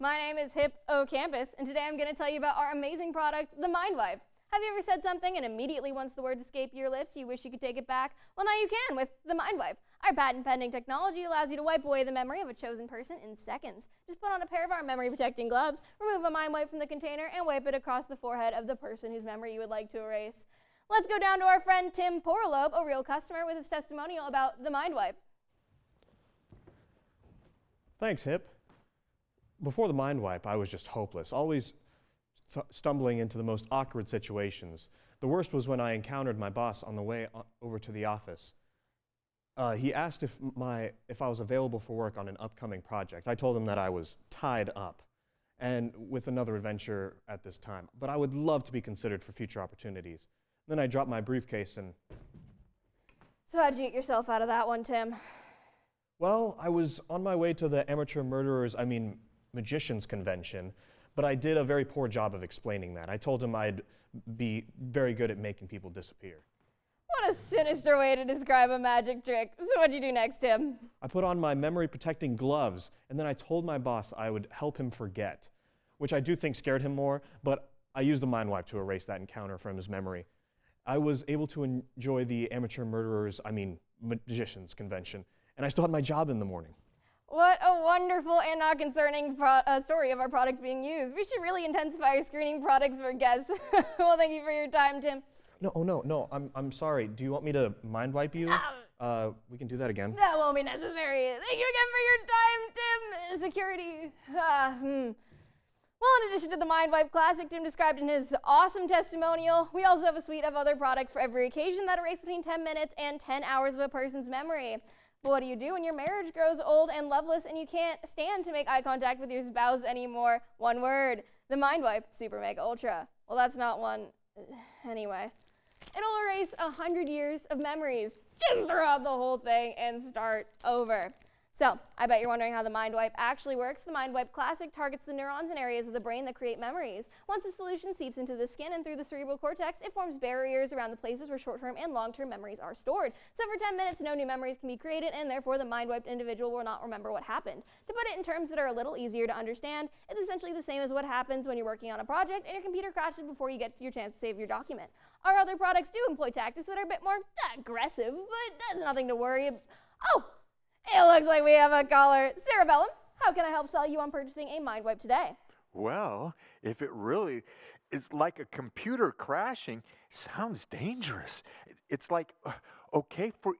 my name is Hippocampus, and today I'm going to tell you about our amazing product, the Mind Wipe. Have you ever said something and immediately once the words escape your lips, you wish you could take it back? Well, now you can with the Mind Wipe. Our patent-pending technology allows you to wipe away the memory of a chosen person in seconds. Just put on a pair of our memory-protecting gloves, remove a Mind Wipe from the container, and wipe it across the forehead of the person whose memory you would like to erase. Let's go down to our friend Tim Porlobe, a real customer, with his testimonial about the Mind Wipe. Thanks, Hip. Before the Mind Wipe, I was just hopeless, always stumbling into the most awkward situations. The worst was when I encountered my boss on the way over to the office. He asked if I was available for work on an upcoming project. I told him that I was tied up and with another adventure at this time, but I would love to be considered for future opportunities. Then I dropped my briefcase and... So how'd you get yourself out of that one, Tim? Well, I was on my way to the magicians convention, but I did a very poor job of explaining that. I told him I'd be very good at making people disappear. What a sinister way to describe a magic trick. So what'd you do next, Tim? I put on my memory-protecting gloves, and then I told my boss I would help him forget, which I do think scared him more, but I used the Mind Wipe to erase that encounter from his memory. I was able to enjoy the magicians convention, and I still had my job in the morning. What a wonderful and not concerning story of our product being used. We should really intensify our screening products for guests. Well, thank you for your time, Tim. No, I'm sorry. Do you want me to Mind Wipe you? We can do that again. That won't be necessary. Thank you again for your time, Tim. Security. Well, in addition to the Mind Wipe Classic Tim described in his awesome testimonial, we also have a suite of other products for every occasion that erase between 10 minutes and 10 hours of a person's memory. But what do you do when your marriage grows old and loveless and you can't stand to make eye contact with your spouse anymore? One word, the Mind Wipe Super Mega Ultra. Well, that's not one. Anyway, it'll erase 100 years of memories. Just throw out the whole thing and start over. So, I bet you're wondering how the Mind Wipe actually works. The Mind Wipe Classic targets the neurons and areas of the brain that create memories. Once the solution seeps into the skin and through the cerebral cortex, it forms barriers around the places where short-term and long-term memories are stored. So for 10 minutes, no new memories can be created, and therefore the mind-wiped individual will not remember what happened. To put it in terms that are a little easier to understand, it's essentially the same as what happens when you're working on a project and your computer crashes before you get your chance to save your document. Our other products do employ tactics that are a bit more aggressive, but that's nothing to worry about. Oh! It looks like we have a caller. Sarah Bellum, how can I help sell you on purchasing a Mind Wipe today? Well, if it really is like a computer crashing, sounds dangerous. It's like,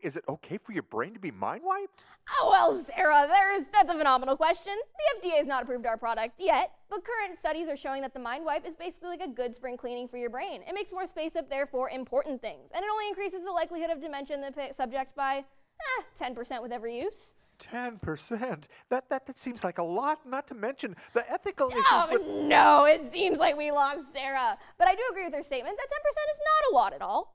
is it okay for your brain to be mind wiped? Oh, well, Sarah, that's a phenomenal question. The FDA has not approved our product yet, but current studies are showing that the Mind Wipe is basically like a good spring cleaning for your brain. It makes more space up there for important things, and it only increases the likelihood of dementia in the subject by 10% with every use. 10%? That seems like a lot, not to mention the ethical issues. Oh, no, it seems like we lost Sarah. But I do agree with her statement that 10% is not a lot at all.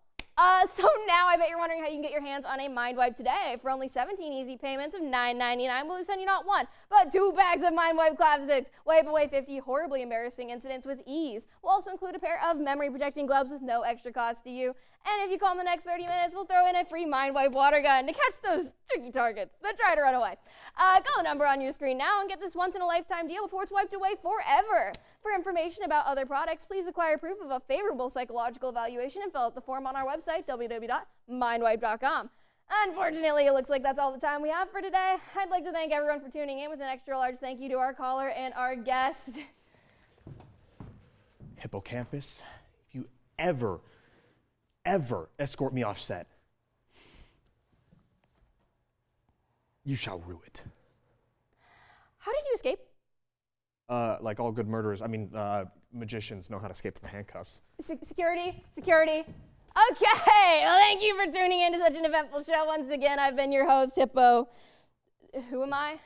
So now I bet you're wondering how you can get your hands on a Mind Wipe today. For only 17 easy payments of $9.99, we'll send you not one, but 2 bags of Mind Wipe classics. Wipe away 50 horribly embarrassing incidents with ease. We'll also include a pair of memory-protecting gloves with no extra cost to you. And if you call in the next 30 minutes, we'll throw in a free Mind Wipe water gun to catch those tricky targets that try to run away. Call the number on your screen now and get this once-in-a-lifetime deal before it's wiped away forever. For information about other products, please acquire proof of a favorable psychological evaluation and fill out the form on our website, www.mindwipe.com. Unfortunately, it looks like that's all the time we have for today. I'd like to thank everyone for tuning in with an extra large thank you to our caller and our guest. Hippocampus, if you ever escort me off set, you shall rue it. How did you escape? Like all good murderers, magicians know how to escape from handcuffs. Security. Okay, well, thank you for tuning in to such an eventful show. Once again, I've been your host, Hippo. Who am I?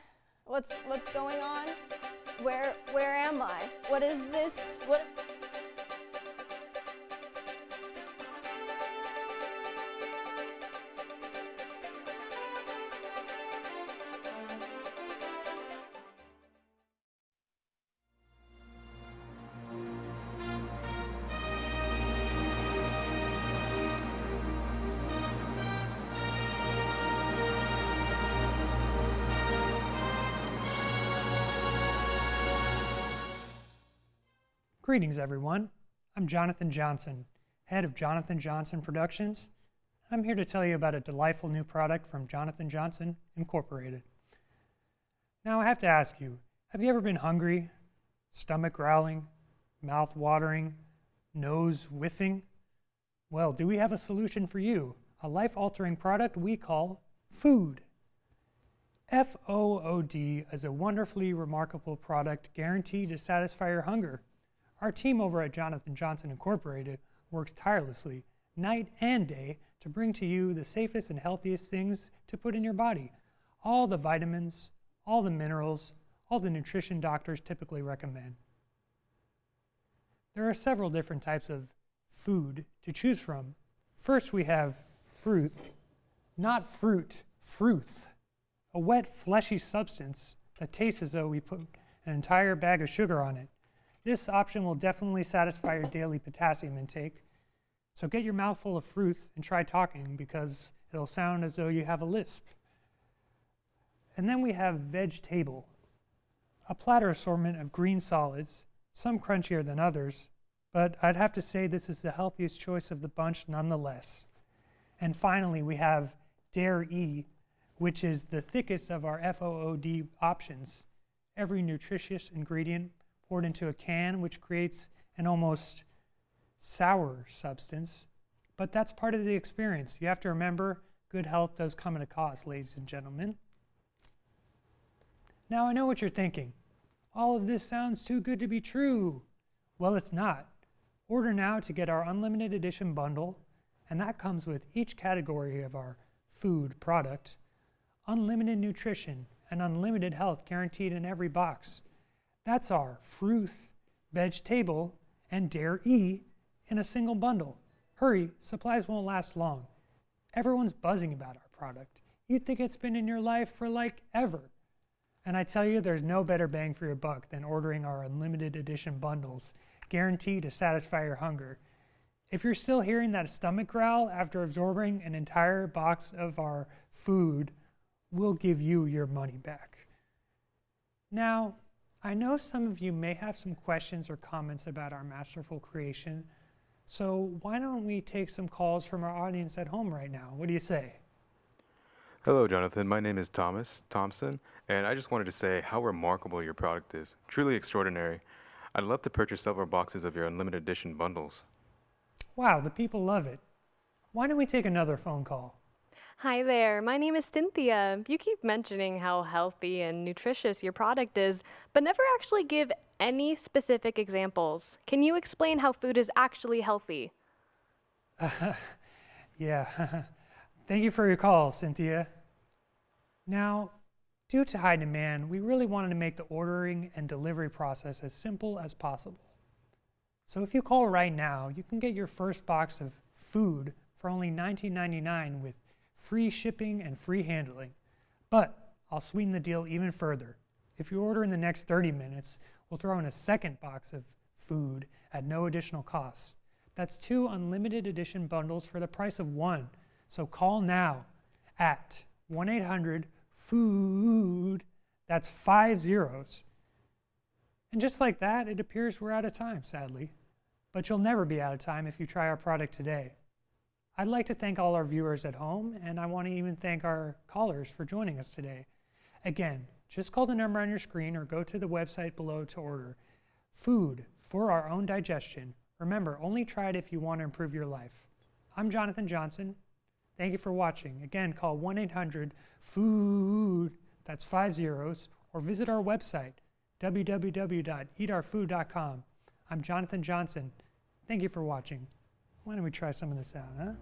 What's going on? Where am I? What is this? What? Greetings, everyone. I'm Jonathan Johnson, head of Jonathan Johnson Productions. I'm here to tell you about a delightful new product from Jonathan Johnson Incorporated. Now, I have to ask you, have you ever been hungry, stomach growling, mouth watering, nose whiffing? Well, do we have a solution for you? A life-altering product we call food. FOOD is a wonderfully remarkable product guaranteed to satisfy your hunger. Our team over at Jonathan Johnson Incorporated works tirelessly, night and day, to bring to you the safest and healthiest things to put in your body. All the vitamins, all the minerals, all the nutrition doctors typically recommend. There are several different types of food to choose from. First, we have fruit, not fruit, fruth, a wet, fleshy substance that tastes as though we put an entire bag of sugar on it. This option will definitely satisfy your daily potassium intake. So get your mouth full of fruit and try talking, because it'll sound as though you have a lisp. And then we have vegetable, a platter assortment of green solids, some crunchier than others, but I'd have to say this is the healthiest choice of the bunch nonetheless. And finally, we have dairy, which is the thickest of our FOOD options. Every nutritious ingredient poured into a can, which creates an almost sour substance, but that's part of the experience. You have to remember, good health does come at a cost, ladies and gentlemen. Now, I know what you're thinking. All of this sounds too good to be true. Well, it's not. Order now to get our unlimited edition bundle, and that comes with each category of our food product, unlimited nutrition and unlimited health guaranteed in every box. That's our fruit, vegetable, and dairy in a single bundle. Hurry, supplies won't last long. Everyone's buzzing about our product. You'd think it's been in your life for like ever. And I tell you, there's no better bang for your buck than ordering our unlimited edition bundles, guaranteed to satisfy your hunger. If you're still hearing that stomach growl after absorbing an entire box of our food, we'll give you your money back. Now, I know some of you may have some questions or comments about our masterful creation, so why don't we take some calls from our audience at home right now? What do you say? Hello, Jonathan. My name is Thomas Thompson, and I just wanted to say how remarkable your product is. Truly extraordinary. I'd love to purchase several boxes of your unlimited edition bundles. Wow, the people love it. Why don't we take another phone call? Hi there, my name is Cynthia. You keep mentioning how healthy and nutritious your product is, but never actually give any specific examples. Can you explain how food is actually healthy? Yeah, thank you for your call, Cynthia. Now, due to high demand, we really wanted to make the ordering and delivery process as simple as possible. So if you call right now, you can get your first box of food for only $19.99 with free shipping and free handling. But I'll sweeten the deal even further. If you order in the next 30 minutes, we'll throw in a second box of food at no additional cost. That's 2 unlimited edition bundles for the price of 1. So call now at 1-800-FOOD. That's 5 zeros. And just like that, it appears we're out of time, sadly. But you'll never be out of time if you try our product today. I'd like to thank all our viewers at home, and I want to even thank our callers for joining us today. Again, just call the number on your screen or go to the website below to order. Food for our own digestion. Remember, only try it if you want to improve your life. I'm Jonathan Johnson. Thank you for watching. Again, call 1-800-FOOD, that's 5 zeros, or visit our website, www.eatourfood.com. I'm Jonathan Johnson. Thank you for watching. Why don't we try some of this out, huh?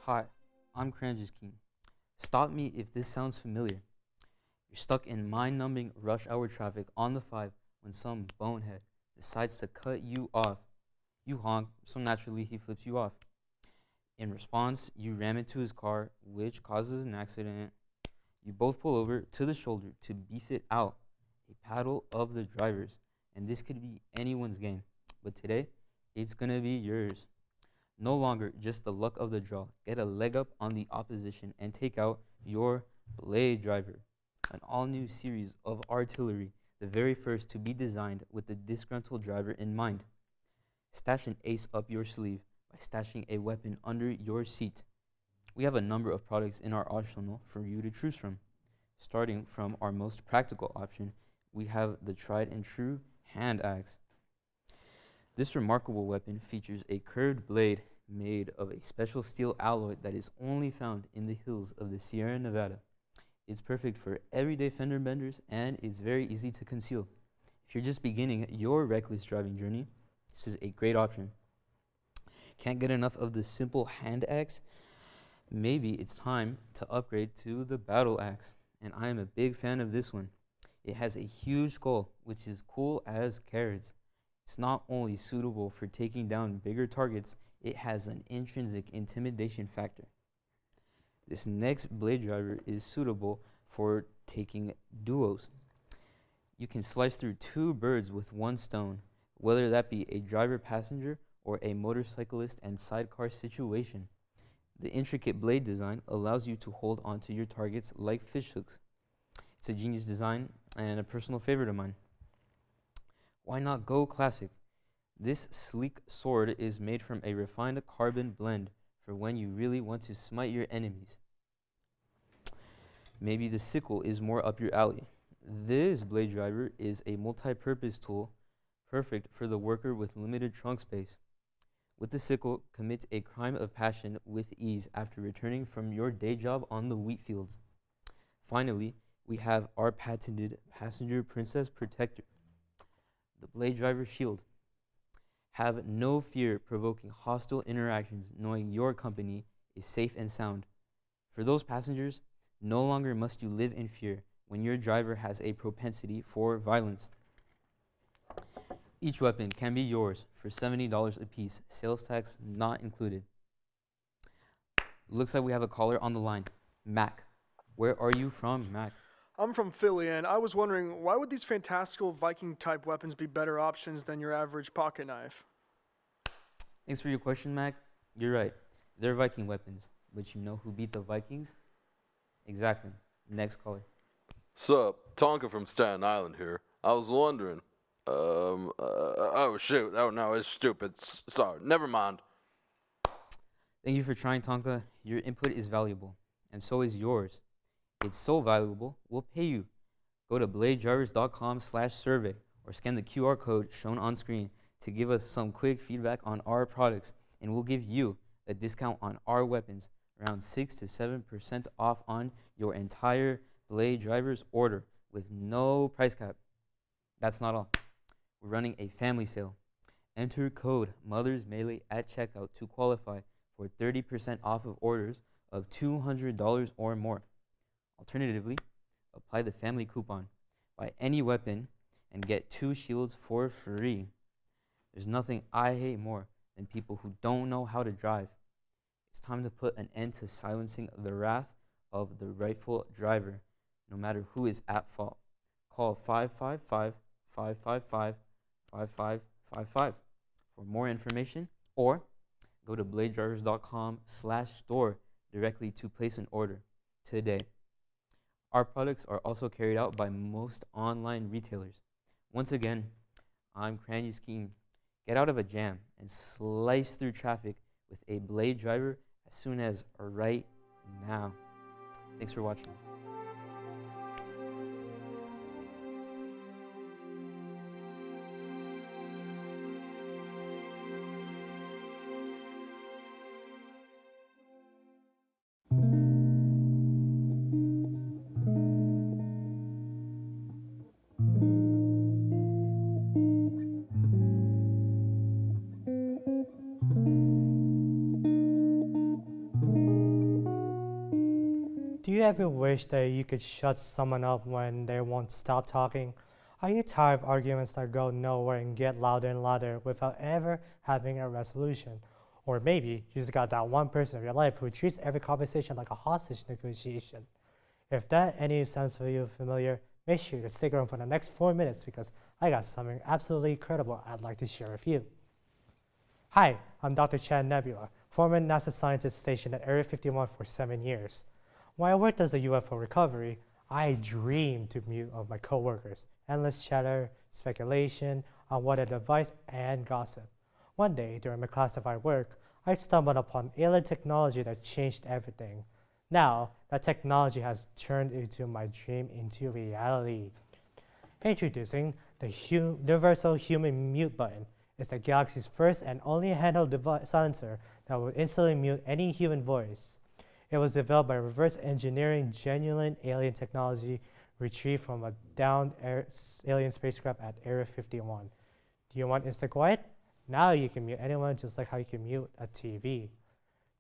Hi, I'm Cranges Keen. Stop me if this sounds familiar. You're stuck in mind-numbing rush hour traffic on the 5 when some bonehead decides to cut you off. You honk, so naturally he flips you off. In response, you ram into his car, which causes an accident. You both pull over to the shoulder to beef it out, a battle of the drivers. And this could be anyone's game, but today, it's gonna be yours. No longer just the luck of the draw. Get a leg up on the opposition and take out your Blade Driver, an all-new series of artillery, the very first to be designed with the disgruntled driver in mind. Stash an ace up your sleeve by stashing a weapon under your seat. We have a number of products in our arsenal for you to choose from. Starting from our most practical option, we have the tried and true hand axe. This remarkable weapon features a curved blade made of a special steel alloy that is only found in the hills of the Sierra Nevada. It's perfect for everyday fender benders and is very easy to conceal. If you're just beginning your reckless driving journey, this is a great option. Can't get enough of the simple hand axe? Maybe it's time to upgrade to the battle axe, and I am a big fan of this one. It has a huge skull, which is cool as carrots. It's not only suitable for taking down bigger targets, it has an intrinsic intimidation factor. This next Blade Driver is suitable for taking duos. You can slice through two birds with one stone, whether that be a driver-passenger or a motorcyclist and sidecar situation. The intricate blade design allows you to hold onto your targets like fishhooks. It's a genius design and a personal favorite of mine. Why not go classic? This sleek sword is made from a refined carbon blend for when you really want to smite your enemies. Maybe the sickle is more up your alley. This Blade Driver is a multi-purpose tool, perfect for the worker with limited trunk space. With the sickle, commit a crime of passion with ease after returning from your day job on the wheat fields. Finally, we have our patented Passenger Princess Protector, the Blade Driver Shield. Have no fear provoking hostile interactions, knowing your company is safe and sound. For those passengers, no longer must you live in fear when your driver has a propensity for violence. Each weapon can be yours for $70 a piece, sales tax not included. Looks like we have a caller on the line. Mac. Where are you from, Mac? I'm from Philly, and I was wondering, why would these fantastical Viking-type weapons be better options than your average pocket knife? Thanks for your question, Mac. You're right. They're Viking weapons, but you know who beat the Vikings? Exactly. Next caller. Sup, Tonka from Staten Island here. I was wondering, oh shoot, oh no, it's stupid. Sorry, never mind. Thank you for trying, Tonka. Your input is valuable, and so is yours. It's so valuable, we'll pay you. Go to bladedrivers.com/survey or scan the QR code shown on screen to give us some quick feedback on our products, and we'll give you a discount on our weapons, around 6 to 7% off on your entire Blade Drivers order with no price cap. That's not all. We're running a family sale. Enter code MOTHERSMelee at checkout to qualify for 30% off of orders of $200 or more. Alternatively, apply the family coupon. Buy any weapon and get 2 shields for free. There's nothing I hate more than people who don't know how to drive. It's time to put an end to silencing the wrath of the rightful driver, no matter who is at fault. Call 555-555-5555 for more information, or go to bladedrivers.com/store directly to place an order today. Our products are also carried out by most online retailers. Once again, I'm Crandy's Keaton. Get out of a jam and slice through traffic with a Blade Driver as soon as right now. Thanks for watching. Do you ever wish that you could shut someone up when they won't stop talking? Are you tired of arguments that go nowhere and get louder and louder without ever having a resolution? Or maybe you just got that one person in your life who treats every conversation like a hostage negotiation. If that any sounds for you familiar, make sure to stick around for the next 4 minutes because I got something absolutely incredible I'd like to share with you. Hi, I'm Dr. Chad Nebula, former NASA scientist stationed at Area 51 for 7 years. When I worked as a UFO recovery, I dreamed to mute of my coworkers, endless chatter, speculation on what a device, and gossip. One day, during my classified work, I stumbled upon alien technology that changed everything. Now, that technology has turned into my dream into reality. Introducing the Universal Human Mute Button. It's the galaxy's first and only handheld silencer that will instantly mute any human voice. It was developed by reverse engineering genuine alien technology retrieved from a downed alien spacecraft at Area 51. Do you want instant quiet? Now you can mute anyone just like how you can mute a TV.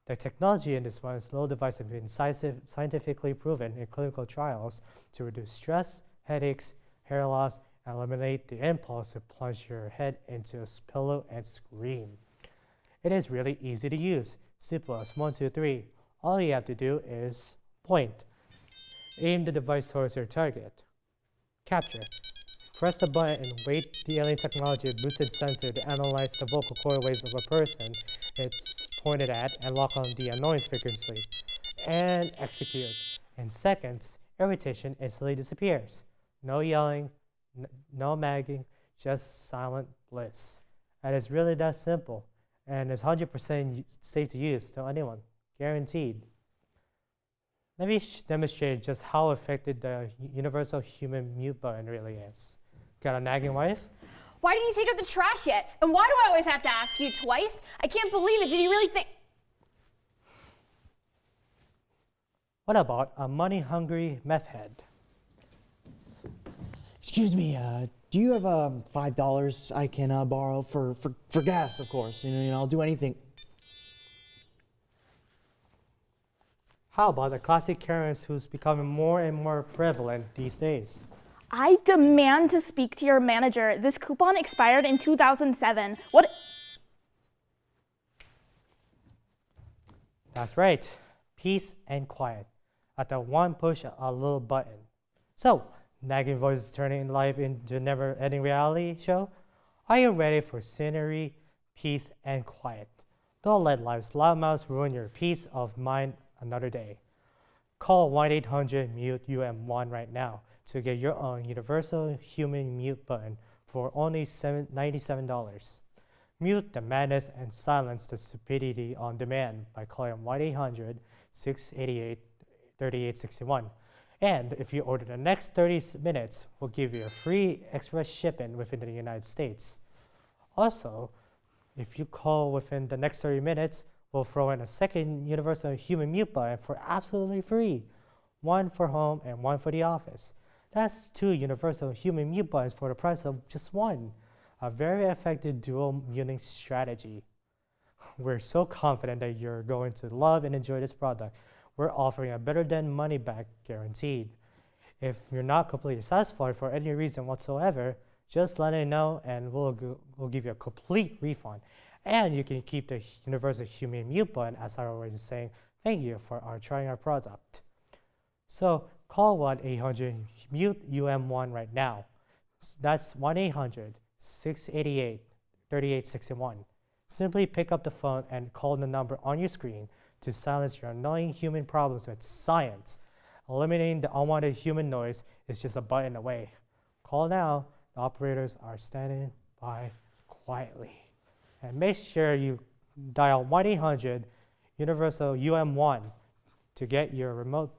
The technology in this one little device has been scientifically proven in clinical trials to reduce stress, headaches, hair loss, and eliminate the impulse to plunge your head into a pillow and scream. It is really easy to use. Simple as 1, 2, 3. All you have to do is point. Aim the device towards your target. Capture. Press the button and wait the alien technology boosted sensor to analyze the vocal cord waves of a person it's pointed at and lock on the annoyance frequency. And execute. In seconds, irritation instantly disappears. No yelling, no nagging, just silent bliss. And it's really that simple. And it's 100% safe to use to anyone. Guaranteed. Let me demonstrate just how effective the Universal Human Mute Button really is. Got a nagging wife? Why didn't you take out the trash yet? And why do I always have to ask you twice? I can't believe it. Did you really think? What about a money-hungry meth head? Excuse me, do you have $5 I can borrow for gas, of course? You know, I'll do anything. How about the classic Karens who's becoming more and more prevalent these days? I demand to speak to your manager. This coupon expired in 2007. What? That's right. Peace and quiet. At the one push a little button. So, nagging voices turning life into a never-ending reality show? Are you ready for scenery, peace, and quiet? Don't let life's loudmouths ruin your peace of mind another day. Call 1-800-MUTE-UM1 right now to get your own Universal Human Mute Button for only $97. Mute the madness and silence the stupidity on demand by calling 1-800-688-3861. And if you order the next 30 minutes, we'll give you a free express shipping within the United States. Also, if you call within the next 30 minutes, we'll throw in a second Universal Human Mute Button for absolutely free. One for home and one for the office. That's 2 Universal Human Mute Buttons for the price of just one. A very effective dual muting strategy. We're so confident that you're going to love and enjoy this product. We're offering a better than money back guaranteed. If you're not completely satisfied for any reason whatsoever, just let it know and we'll give you a complete refund. And you can keep the Universal Human Mute Button, as I already was saying, thank you for trying our product. So call 1-800-MUTE-UM1 right now. That's 1-800-688-3861. Simply pick up the phone and call the number on your screen to silence your annoying human problems with science. Eliminating the unwanted human noise is just a button away. Call now. The operators are standing by quietly. And make sure you dial 1-800-UNIVERSAL-UM1 to get your remote.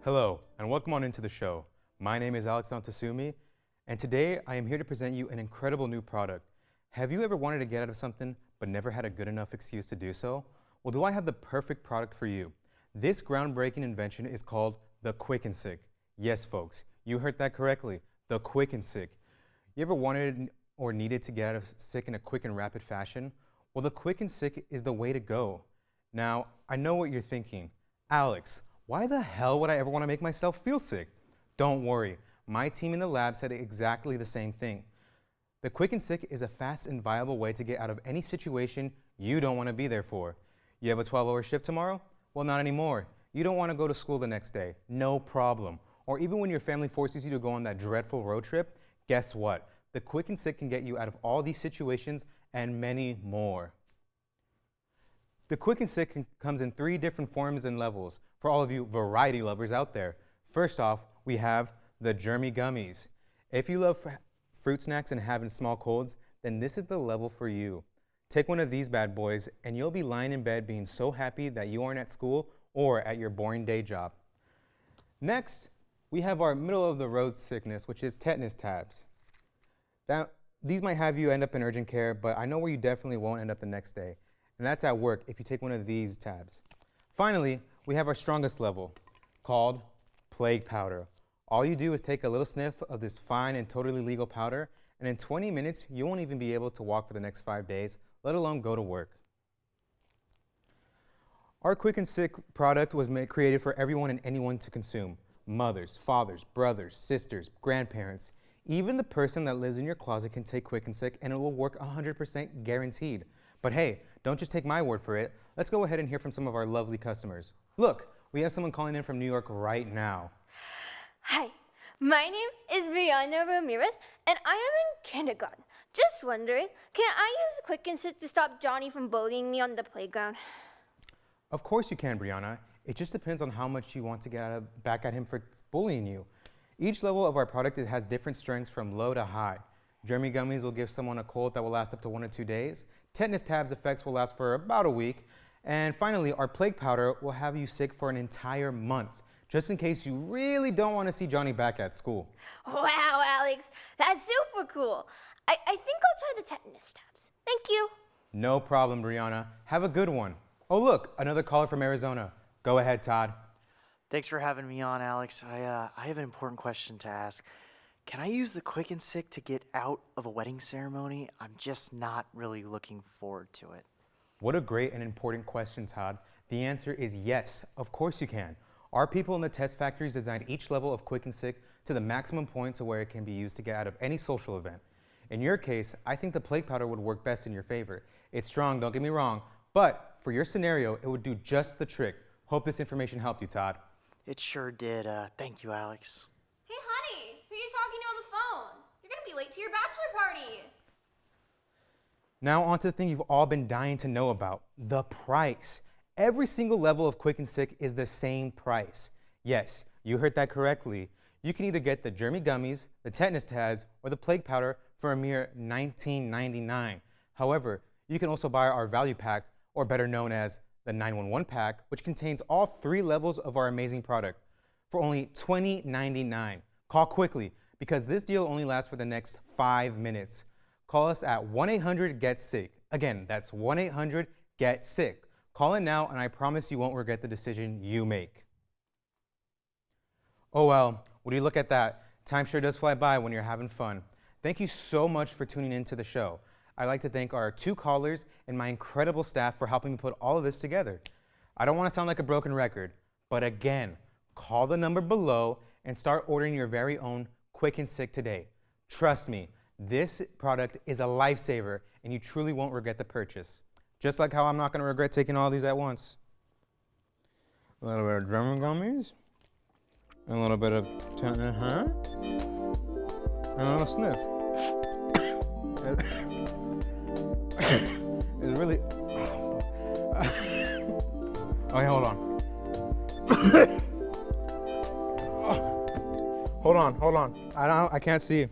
Hello, and welcome on into the show. My name is Alex Nantasumi, and today I am here to present you an incredible new product. Have you ever wanted to get out of something but never had a good enough excuse to do so? Well, do I have the perfect product for you? This groundbreaking invention is called the Quick and Sick. Yes, folks, you heard that correctly, the Quick and Sick. You ever wanted or needed to get out of sick in a quick and rapid fashion? Well, the Quick and Sick is the way to go. Now, I know what you're thinking. Alex, why the hell would I ever want to make myself feel sick? Don't worry, my team in the lab said exactly the same thing. The Quick and Sick is a fast and viable way to get out of any situation you don't want to be there for. You have a 12-hour shift tomorrow? Well, not anymore. You don't want to go to school the next day? No problem. Or even when your family forces you to go on that dreadful road trip, guess what? The Quick and Sick can get you out of all these situations and many more. The Quick and Sick comes in 3 different forms and levels for all of you variety lovers out there. First off, we have the Germy Gummies. If you love fruit snacks and having small colds, then this is the level for you. Take one of these bad boys and you'll be lying in bed being so happy that you aren't at school or at your boring day job. Next, we have our middle of the road sickness, which is tetanus tabs. These might have you end up in urgent care, but I know where you definitely won't end up the next day. And that's at work if you take one of these tabs. Finally, we have our strongest level, called plague powder. All you do is take a little sniff of this fine and totally legal powder, and in 20 minutes, you won't even be able to walk for the next 5 days, let alone go to work. Our Quick and Sick product was created for everyone and anyone to consume. Mothers, fathers, brothers, sisters, grandparents. Even the person that lives in your closet can take Quick and Sick and it will work 100% guaranteed. But hey, don't just take my word for it. Let's go ahead and hear from some of our lovely customers. Look, we have someone calling in from New York right now. Hi, my name is Brianna Ramirez, and I am in kindergarten. Just wondering, can I use Quick and Sick to stop Johnny from bullying me on the playground? Of course you can, Brianna. It just depends on how much you want to get back at him for bullying you. Each level of our product has different strengths from low to high. Germy Gummies will give someone a cold that will last up to 1 or 2 days. Tetanus tabs effects will last for about a week. And finally, our plague powder will have you sick for an entire month, just in case you really don't want to see Johnny back at school. Wow, Alex, that's super cool. I think I'll try the tetanus tabs. Thank you. No problem, Brianna. Have a good one. Oh, look, another caller from Arizona. Go ahead, Todd. Thanks for having me on, Alex. I have an important question to ask. Can I use the Quick and Sick to get out of a wedding ceremony? I'm just not really looking forward to it. What a great and important question, Todd. The answer is yes, of course you can. Our people in the test factories designed each level of Quick and Sick to the maximum point to where it can be used to get out of any social event. In your case, I think the plague powder would work best in your favor. It's strong, don't get me wrong, but for your scenario, it would do just the trick. Hope this information helped you, Todd. It sure did. Thank you, Alex. Hey, honey, who are you talking to on the phone? You're gonna be late to your bachelor party. Now on to the thing you've all been dying to know about, the price. Every single level of Quick and Sick is the same price. Yes, you heard that correctly. You can either get the Germy Gummies, the tetanus tabs, or the plague powder for a mere $19.99. However, you can also buy our value pack, or better known as the 911 pack, which contains all 3 levels of our amazing product for only $20.99. Call quickly, because this deal only lasts for the next 5 minutes. Call us at 1-800-GET-SICK. Again, that's 1-800-GET-SICK. Call in now, and I promise you won't regret the decision you make. Oh well, would you look at that? Time sure does fly by when you're having fun. Thank you so much for tuning in to the show. I'd like to thank our 2 callers and my incredible staff for helping me put all of this together. I don't want to sound like a broken record, but again, call the number below and start ordering your very own Quick and Sick today. Trust me, this product is a lifesaver and you truly won't regret the purchase. Just like how I'm not going to regret taking all these at once. A little bit of Germy Gummies, and a little bit of tetanus, and a little sniff. It's really. Okay, hold on. Hold on. I can't see.